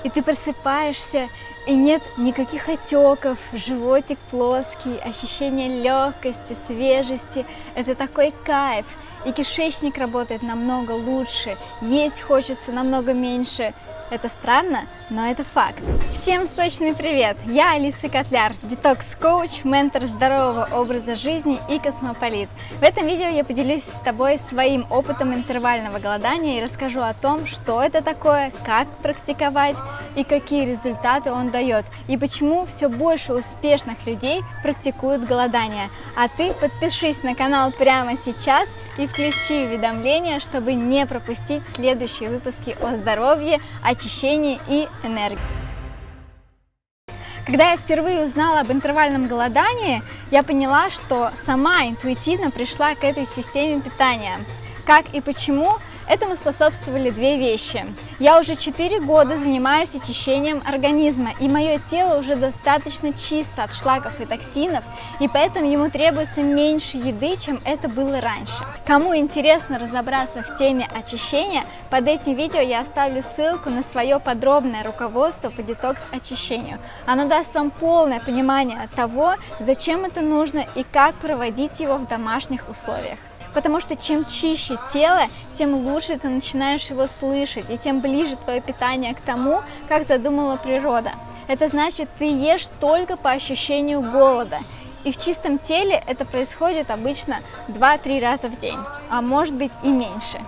и ты просыпаешься, и нет никаких отеков, животик плоский, ощущение легкости, свежести. Это такой кайф. И кишечник работает намного лучше, есть хочется намного меньше. Это странно, но это факт. Всем сочный привет! Я Алиса Котляр, детокс-коуч, ментор здорового образа жизни и космополит. В этом видео я поделюсь с тобой своим опытом интервального голодания и расскажу о том, что это такое, как практиковать и какие результаты он дает, и почему все больше успешных людей практикуют голодание. А ты подпишись на канал прямо сейчас и включи уведомления, чтобы не пропустить следующие выпуски о здоровье, очищении и энергии. Когда я впервые узнала об интервальном голодании, я поняла, что сама интуитивно пришла к этой системе питания. Как и почему? Этому способствовали две вещи. Я уже 4 года занимаюсь очищением организма, и мое тело уже достаточно чисто от шлаков и токсинов, и поэтому ему требуется меньше еды, чем это было раньше. Кому интересно разобраться в теме очищения, под этим видео я оставлю ссылку на свое подробное руководство по детокс-очищению. Оно даст вам полное понимание того, зачем это нужно и как проводить его в домашних условиях. Потому что чем чище тело, тем лучше ты начинаешь его слышать, и тем ближе твое питание к тому, как задумала природа. Это значит, ты ешь только по ощущению голода. И в чистом теле это происходит обычно 2-3 раза в день, а может быть и меньше.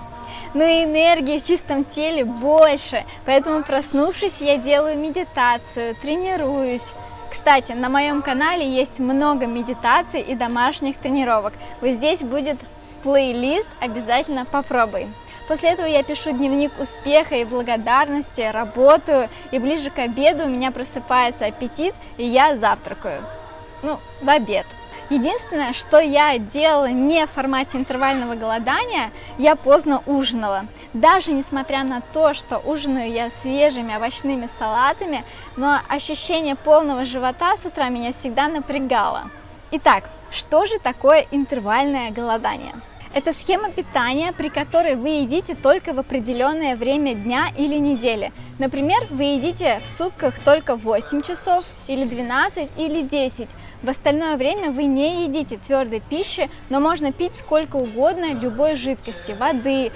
Но и энергии в чистом теле больше, поэтому, проснувшись, я делаю медитацию, тренируюсь. Кстати, на моем канале есть много медитаций и домашних тренировок. Вот здесь будет плейлист, обязательно попробуй. После этого я пишу дневник успеха и благодарности, работаю, и ближе к обеду у меня просыпается аппетит, и я завтракаю. В обед. Единственное, что я делала не в формате интервального голодания, я поздно ужинала. Даже несмотря на то, что ужинаю я свежими овощными салатами, но ощущение полного живота с утра меня всегда напрягало. Итак, что же такое интервальное голодание? Это схема питания, при которой вы едите только в определенное время дня или недели. Например, вы едите в сутках только 8 часов, или 12, или 10. В остальное время вы не едите твердой пищи, но можно пить сколько угодно любой жидкости: воды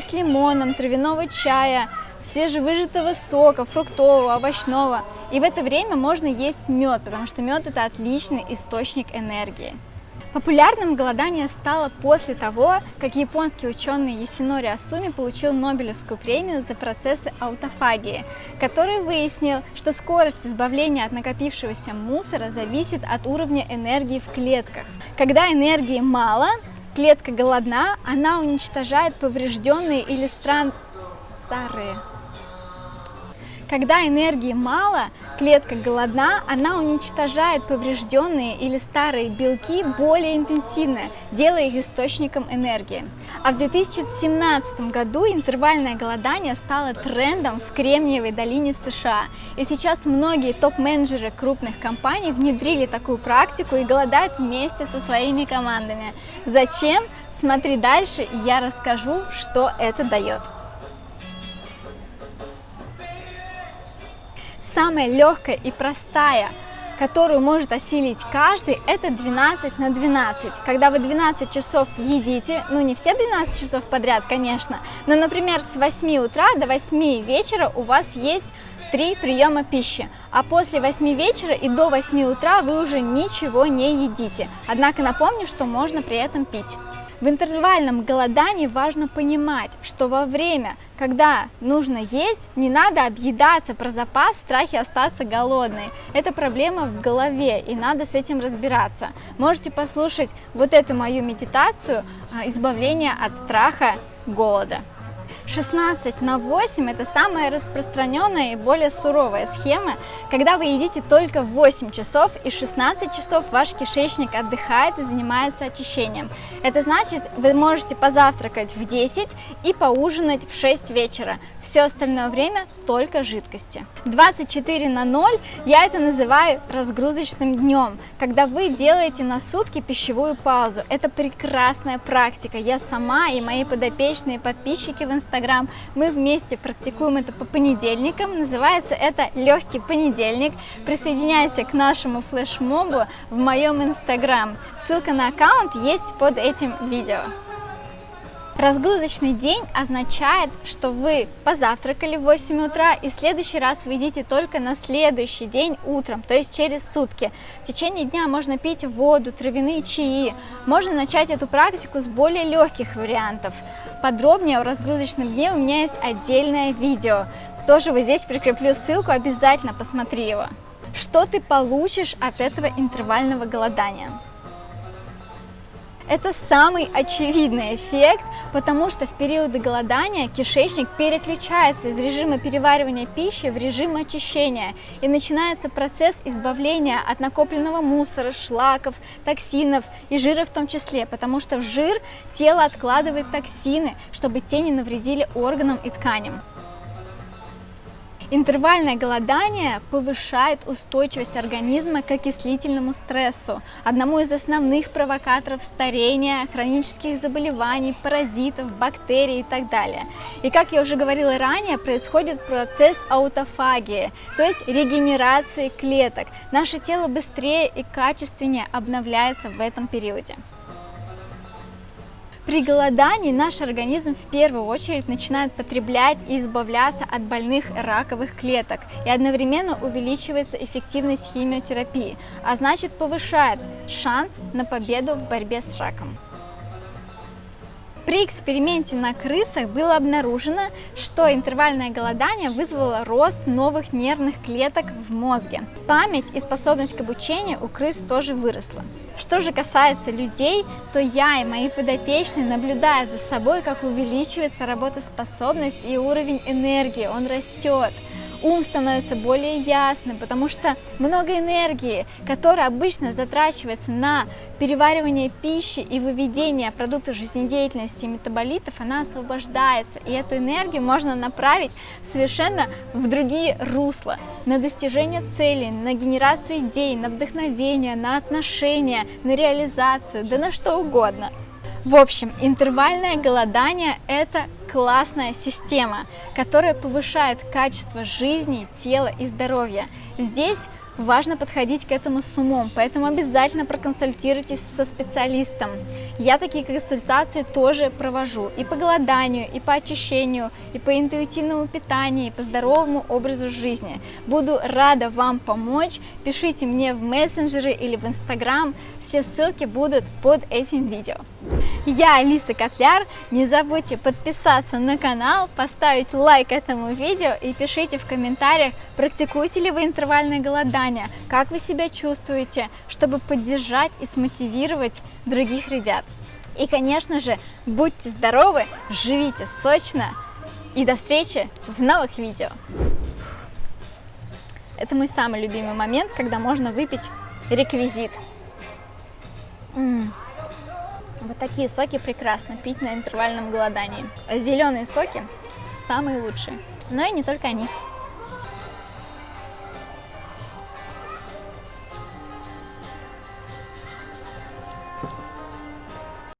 с лимоном, травяного чая, свежевыжатого сока, фруктового, овощного. И в это время можно есть мед, потому что мед – это отличный источник энергии. Популярным голодание стало после того, как японский ученый Ясунори Асуми получил Нобелевскую премию за процессы аутофагии, который выяснил, что скорость избавления от накопившегося мусора зависит от уровня энергии в клетках. Когда энергии мало, клетка голодна, она уничтожает поврежденные или старые. Когда энергии мало, клетка голодна, она уничтожает поврежденные или старые белки более интенсивно, делая их источником энергии. А в 2017 году интервальное голодание стало трендом в Кремниевой долине в США. И сейчас многие топ-менеджеры крупных компаний внедрили такую практику и голодают вместе со своими командами. Зачем? Смотри дальше, и я расскажу, что это дает. Самая легкая и простая, которую может осилить каждый, это 12 на 12. Когда вы 12 часов едите, не все 12 часов подряд, конечно, но, например, с 8 утра до 8 вечера у вас есть 3 приема пищи, а после 8 вечера и до 8 утра вы уже ничего не едите. Однако напомню, что можно при этом пить. В интервальном голодании важно понимать, что во время, когда нужно есть, не надо объедаться про запас в страхе остаться голодной. Это проблема в голове, и надо с этим разбираться. Можете послушать вот эту мою медитацию «Избавление от страха голода». 16 на 8 – это самая распространенная и более суровая схема, когда вы едите только 8 часов, и 16 часов ваш кишечник отдыхает и занимается очищением. Это значит, вы можете позавтракать в 10 и поужинать в 6 вечера. Все остальное время только жидкости. 24 на 0 я это называю разгрузочным днем, когда вы делаете на сутки пищевую паузу. Это прекрасная практика. Я сама и мои подопечные подписчики в Инстаграме Инстаграм. Мы вместе практикуем это по понедельникам. Называется это «Легкий понедельник». Присоединяйся к нашему флешмобу в моем Инстаграм. Ссылка на аккаунт есть под этим видео. Разгрузочный день означает, что вы позавтракали в 8 утра и в следующий раз вы едите только на следующий день утром, то есть через сутки. В течение дня можно пить воду, травяные чаи. Можно начать эту практику с более легких вариантов. Подробнее о разгрузочном дне у меня есть отдельное видео. Тоже вот здесь прикреплю ссылку, обязательно посмотри его. Что ты получишь от этого интервального голодания? Это самый очевидный эффект, потому что в периоды голодания кишечник переключается из режима переваривания пищи в режим очищения, и начинается процесс избавления от накопленного мусора, шлаков, токсинов и жира в том числе, потому что в жир тело откладывает токсины, чтобы те не навредили органам и тканям. Интервальное голодание повышает устойчивость организма к окислительному стрессу, одному из основных провокаторов старения, хронических заболеваний, паразитов, бактерий и так далее. И как я уже говорила ранее, происходит процесс аутофагии, то есть регенерации клеток. Наше тело быстрее и качественнее обновляется в этом периоде. При голодании наш организм в первую очередь начинает потреблять и избавляться от больных раковых клеток, и одновременно увеличивается эффективность химиотерапии, а значит повышает шанс на победу в борьбе с раком. При эксперименте на крысах было обнаружено, что интервальное голодание вызвало рост новых нервных клеток в мозге. Память и способность к обучению у крыс тоже выросла. Что же касается людей, то я и мои подопечные наблюдают за собой, как увеличивается работоспособность и уровень энергии, он растет. Ум становится более ясным, потому что много энергии, которая обычно затрачивается на переваривание пищи и выведение продуктов жизнедеятельности и метаболитов, она освобождается, и эту энергию можно направить совершенно в другие русла, на достижение целей, на генерацию идей, на вдохновение, на отношения, на реализацию, да на что угодно. В общем, интервальное голодание – это классная система, которая повышает качество жизни, тела и здоровья. Здесь важно подходить к этому с умом, поэтому обязательно проконсультируйтесь со специалистом. Я такие консультации тоже провожу и по голоданию, и по очищению, и по интуитивному питанию, и по здоровому образу жизни. Буду рада вам помочь. Пишите мне в мессенджеры или в Инстаграм, все ссылки будут под этим видео. Я Алиса Котляр, не забудьте подписаться на канал, поставить лайк этому видео и пишите в комментариях, практикуете ли вы интервальное голодание, как вы себя чувствуете, чтобы поддержать и смотивировать других ребят. И, конечно же, будьте здоровы, живите сочно и до встречи в новых видео. Это мой самый любимый момент, когда можно выпить реквизит. Вот такие соки прекрасно пить на интервальном голодании. Зеленые соки самые лучшие, но и не только они.